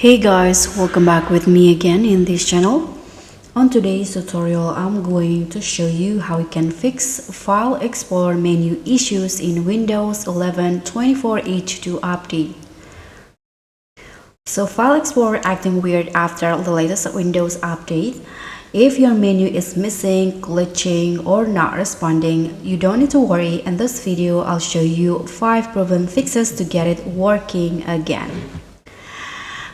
Hey guys, welcome back with me again in this channel. On today's tutorial, I'm going to show you how you can fix File Explorer menu issues in Windows 11 24H2 update. So File Explorer acting weird after the latest Windows update. If your menu is missing, glitching, or not responding, you don't need to worry. In this video, I'll show you 5 proven fixes to get it working again.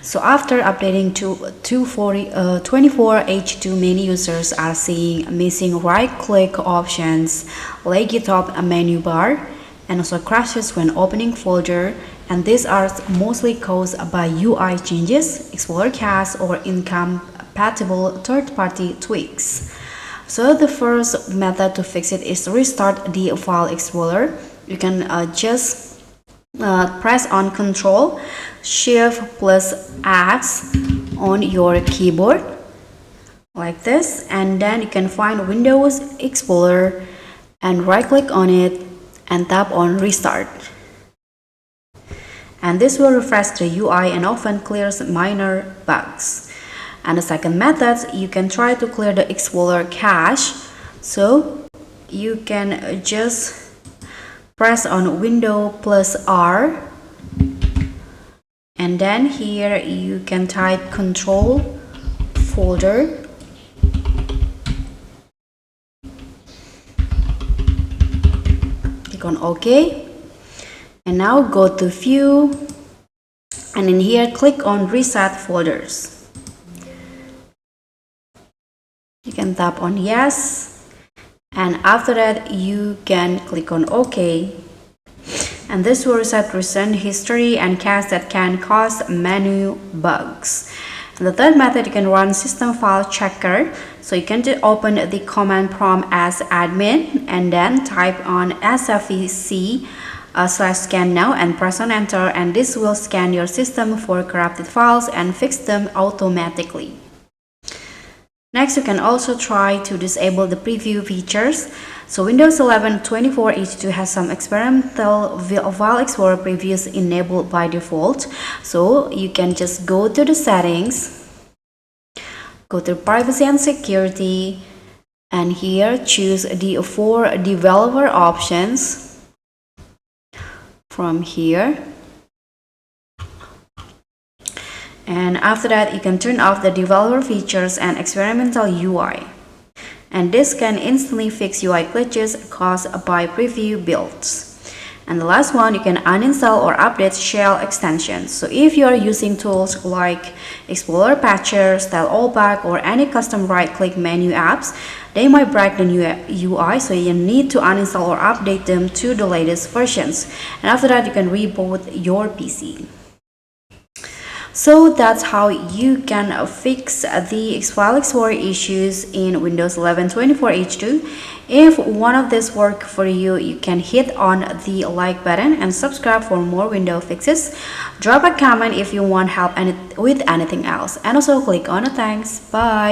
So after updating to 24H2, many users are seeing missing right-click options, laggy top menu bar, and also crashes when opening folder. And these are mostly caused by UI changes, Explorer cache, or incompatible third-party tweaks. So the first method to fix it is to restart the File Explorer. You can just press on Ctrl Shift plus X on your keyboard like this, and then you can find Windows Explorer and right click on it and tap on Restart, and this will refresh the UI and often clears minor bugs. And the second method, you can try to clear the Explorer cache. So you can just press on Windows plus R, and then here you can type Control Folder, click on OK, and now go to View, and in here click on Reset Folders. You can tap on Yes, and after that you can click on OK, and this will reset recent history and cache that can cause menu bugs. And the third method, you can run System File Checker. So you can open the command prompt as admin and then type on sfec/scan now and press on enter, and this will scan your system for corrupted files and fix them automatically. Next, you can also try to disable the preview features. So Windows 11 24H2 has some experimental File Explorer previews enabled by default. So you can just go to the settings, go to privacy and security, and here choose the 4 developer options from here. And after that, you can turn off the developer features and experimental UI. And this can instantly fix UI glitches caused by preview builds. And the last one, you can uninstall or update shell extensions. So if you are using tools like Explorer Patcher, Style Allback, or any custom right-click menu apps, they might break the new UI, so you need to uninstall or update them to the latest versions. And after that, you can reboot your PC. So that's how you can fix the File Explorer issues in Windows 11 24H2. If one of this worked for you, you can hit on the like button and subscribe for more window fixes. Drop a comment if you want help with anything else, and also click on a thanks. Bye.